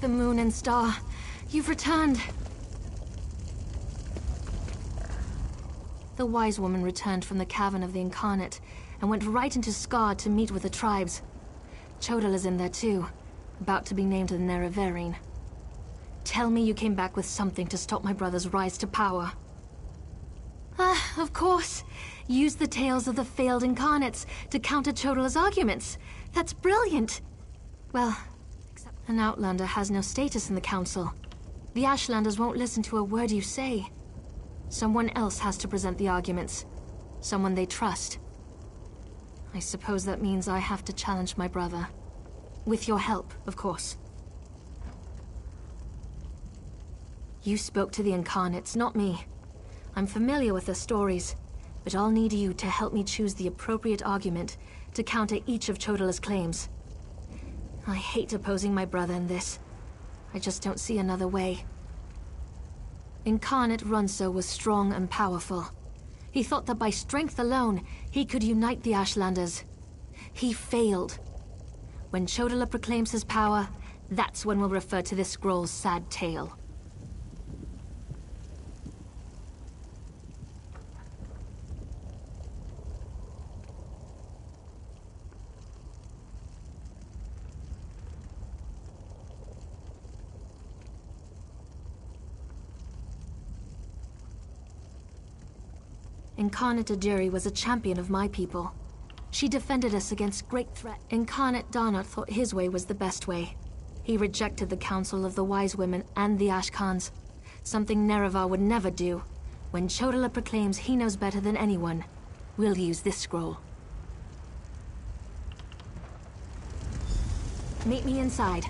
the moon and star. You've returned. The wise woman returned from the cavern of the Incarnate and went right into Scar to meet with the tribes. Chodal is in there too, about to be named the Nerevarine. Tell me you came back with something to stop my brother's rise to power. Ah, of course. Use the tales of the failed Incarnates to counter Chodal's arguments. That's brilliant. Well, except an Outlander has no status in the Council. The Ashlanders won't listen to a word you say. Someone else has to present the arguments. Someone they trust. I suppose that means I have to challenge my brother. With your help, of course. You spoke to the Incarnates, not me. I'm familiar with their stories, but I'll need you to help me choose the appropriate argument to counter each of Chodala's claims. I hate opposing my brother in this. I just don't see another way. Incarnate Runso was strong and powerful. He thought that by strength alone, he could unite the Ashlanders. He failed. When Chodala proclaims his power, that's when we'll refer to this scroll's sad tale. Incarnate Adiri was a champion of my people. She defended us against great threat. Incarnate Darnot thought his way was the best way. He rejected the counsel of the Wise Women and the Ashkans, something Nerevar would never do. When Chodala proclaims he knows better than anyone, we'll use this scroll. Meet me inside.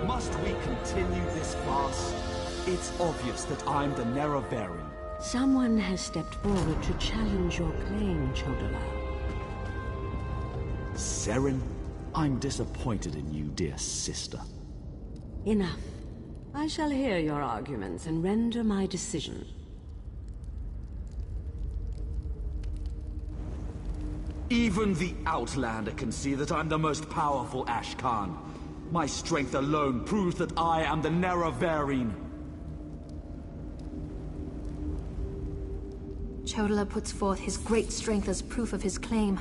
Must we continue this farce? It's obvious that I'm the Nerevarine. Someone has stepped forward to challenge your claim, Chodala. Seren, I'm disappointed in you, dear sister. Enough. I shall hear your arguments and render my decision. Even the Outlander can see that I'm the most powerful Ashkan. My strength alone proves that I am the Nerevarine. Chodala puts forth his great strength as proof of his claim.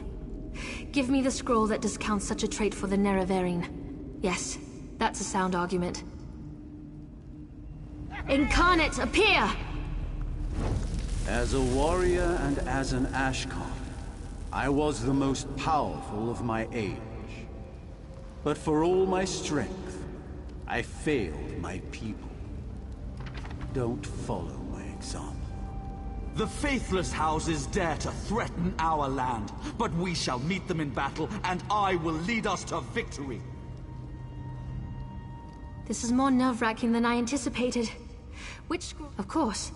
Give me the scroll that discounts such a trait for the Nerevarine. Yes, that's a sound argument. Incarnate, appear! As a warrior and as an Ashkan, I was the most powerful of my age. But for all my strength, I failed my people. Don't follow my example. The faithless houses dare to threaten our land, but we shall meet them in battle, and I will lead us to victory. This is more nerve-wracking than I anticipated. Which scroll? Of course.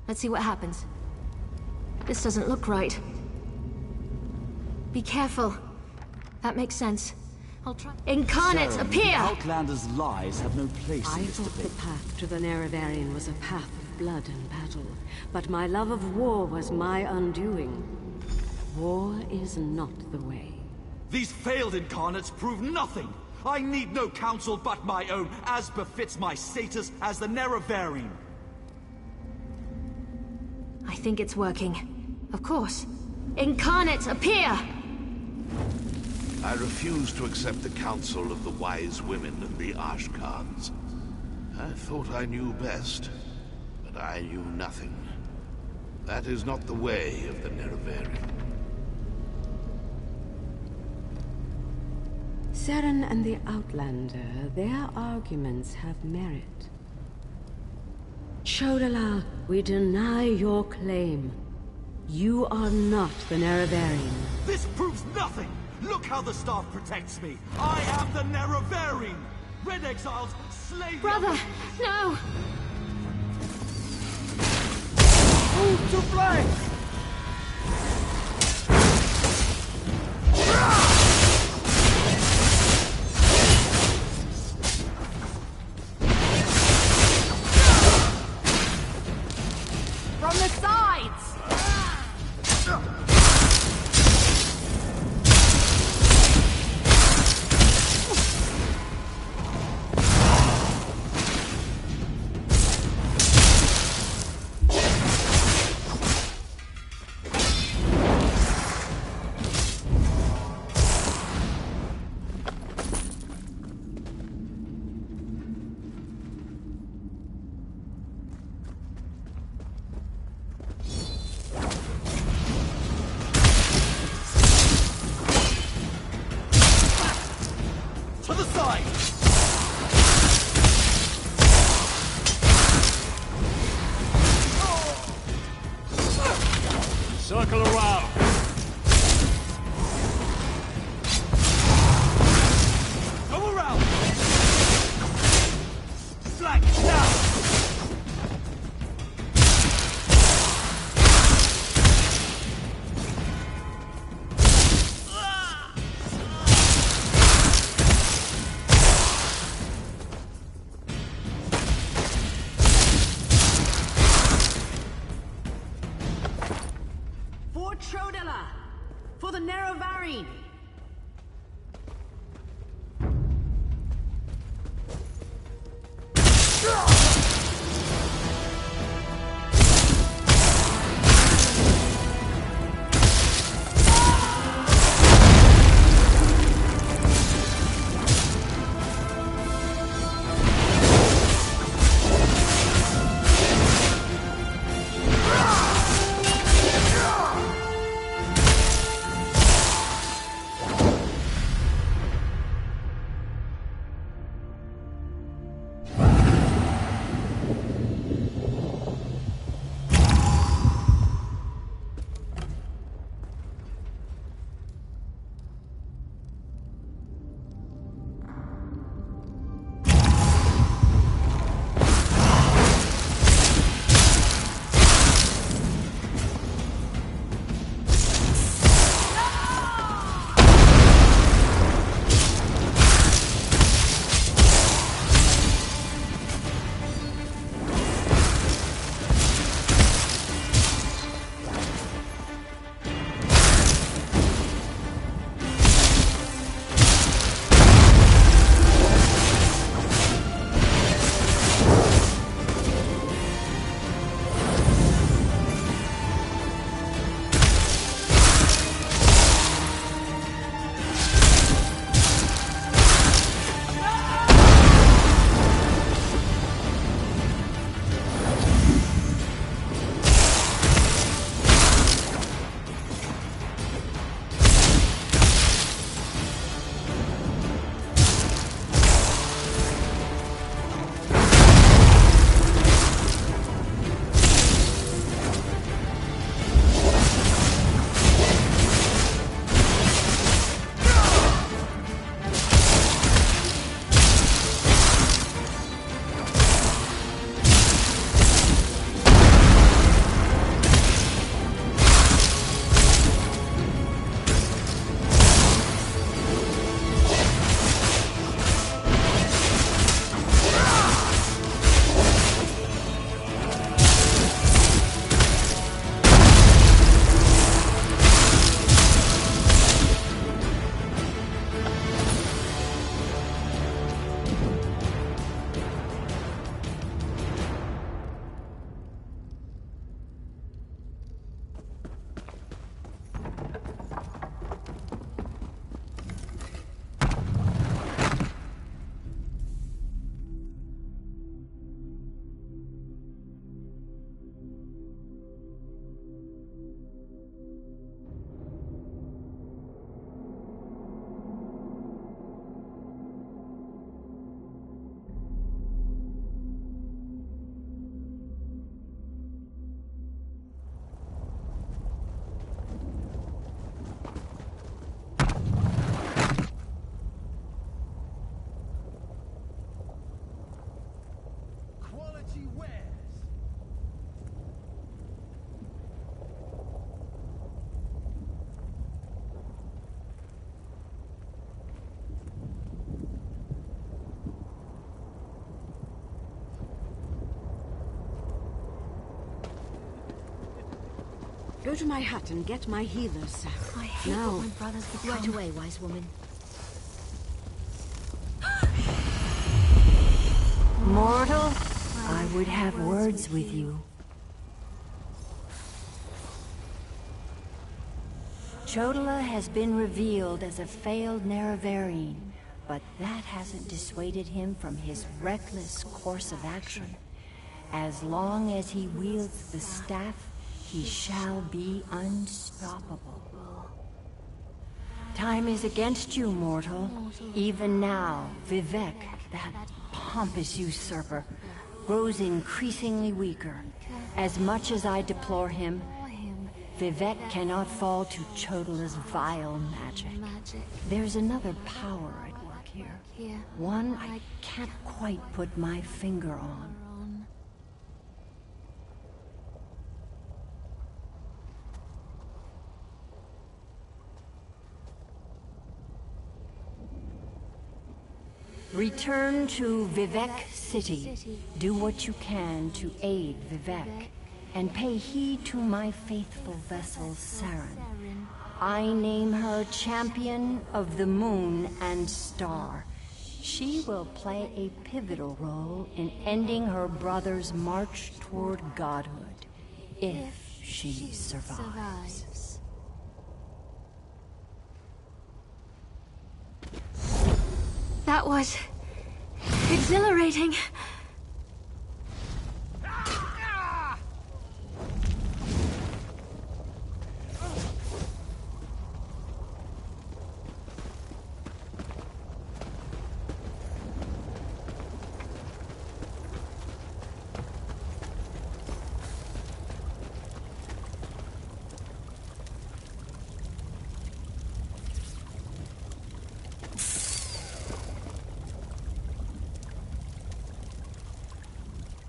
Let's see what happens. This doesn't look right. Be careful. That makes sense. I'll try. Incarnate, Seren, appear! Outlanders' lies have no place I in this thought the debate. path to the Nerevarine was a path of blood and battle, but my love of war was my undoing. War is not the way. These failed incarnates prove nothing. I need no counsel but my own, as befits my status as the Nerevarine. I think it's working. Of course. Incarnate, appear! I refuse to accept the counsel of the wise women and the Ashkans. I thought I knew best, but I knew nothing. That is not the way of the Nerevarine. Seren and the Outlander, their arguments have merit. Chodala, we deny your claim. You are not the Nerevarine. This proves nothing! Look how the staff protects me! I am the Nerevarine! Red Exiles, slay the Brother, no! Move to flank! From the sides! To the side! Circle around. Go around! Flank, now! For Chodala! Go to my hut and get my healer's sack. I hate Now. what my brother's become. Right away, wise woman. Mortal, I would have words with you. Chodala has been revealed as a failed Nerevarine, but that hasn't dissuaded him from his reckless course of action. As long as he wields the staff, he shall be unstoppable. Time is against you, mortal. Even now, Vivek, that pompous usurper, grows increasingly weaker. As much as I deplore him, Vivek cannot fall to Chodala's vile magic. There's another power at work here. One I can't quite put my finger on. Return to Vivek City. Do what you can to aid Vivek, and pay heed to my faithful vessel, Saren. I name her Champion of the Moon and Star. She will play a pivotal role in ending her brother's march toward godhood, if she survives. That was exhilarating.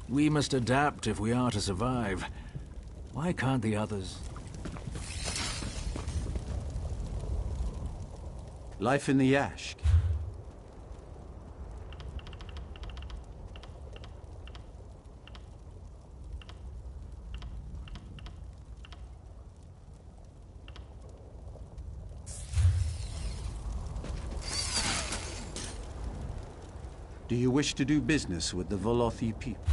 We must adapt if we are to survive. Why can't the others? Life in the Ash. Do you wish to do business with the Volothi people?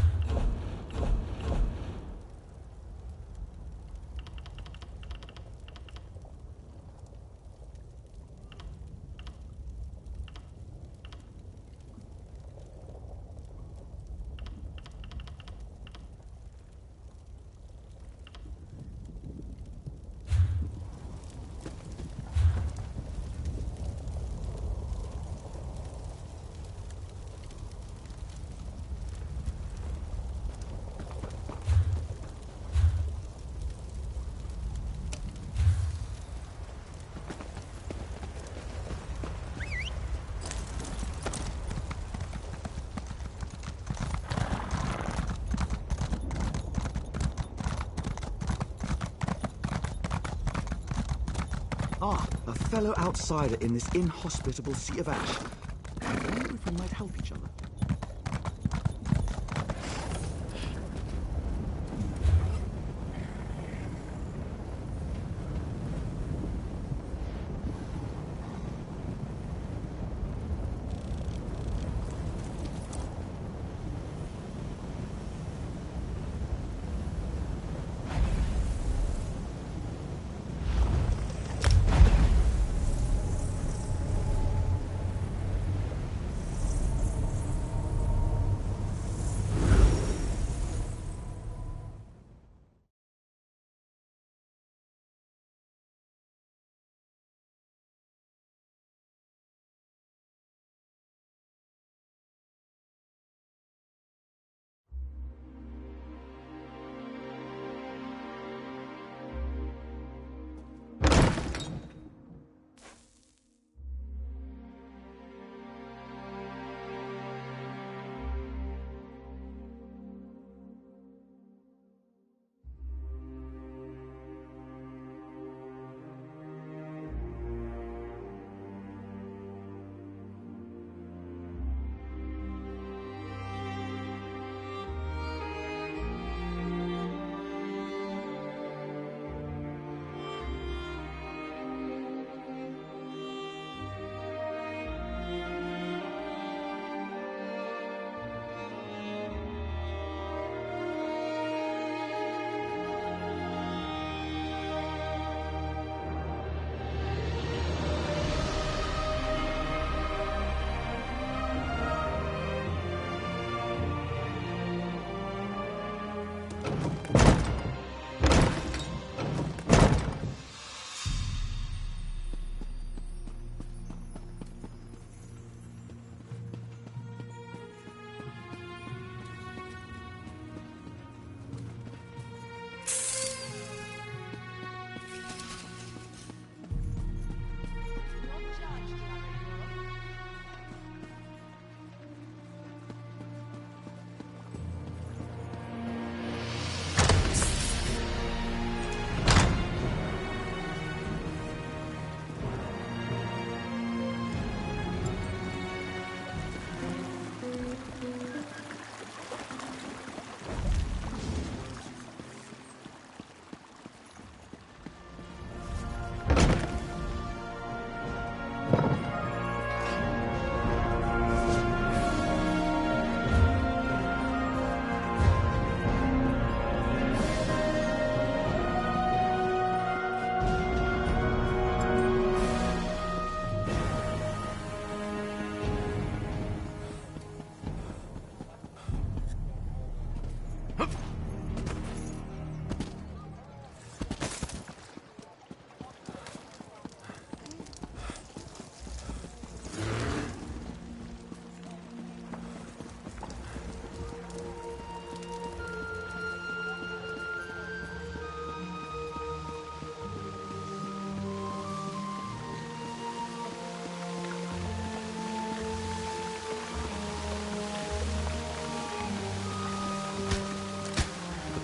Ah, a fellow outsider in this inhospitable sea of ash. I wonder if we might help each other.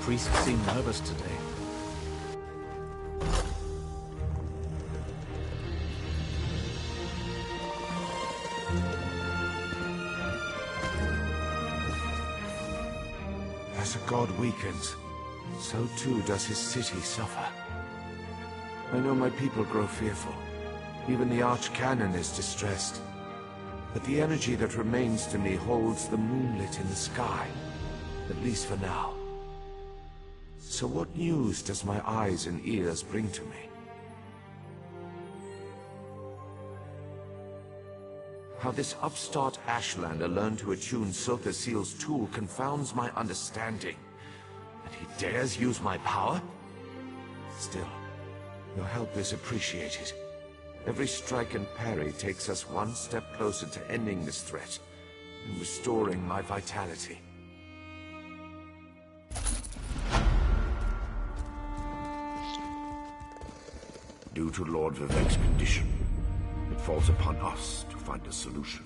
priest seemed nervous today. As a god weakens, so too does his city suffer. I know my people grow fearful. Even the Archcanon is distressed. But the energy that remains to me holds the moonlit in the sky, at least for now. So what news does my eyes and ears bring to me? How this upstart Ashlander learned to attune Sotha Seal's tool confounds my understanding. And he dares use my power? Still, your help is appreciated. Every strike and parry takes us one step closer to ending this threat and restoring my vitality. Due to Lord Vivek's condition, it falls upon us to find a solution.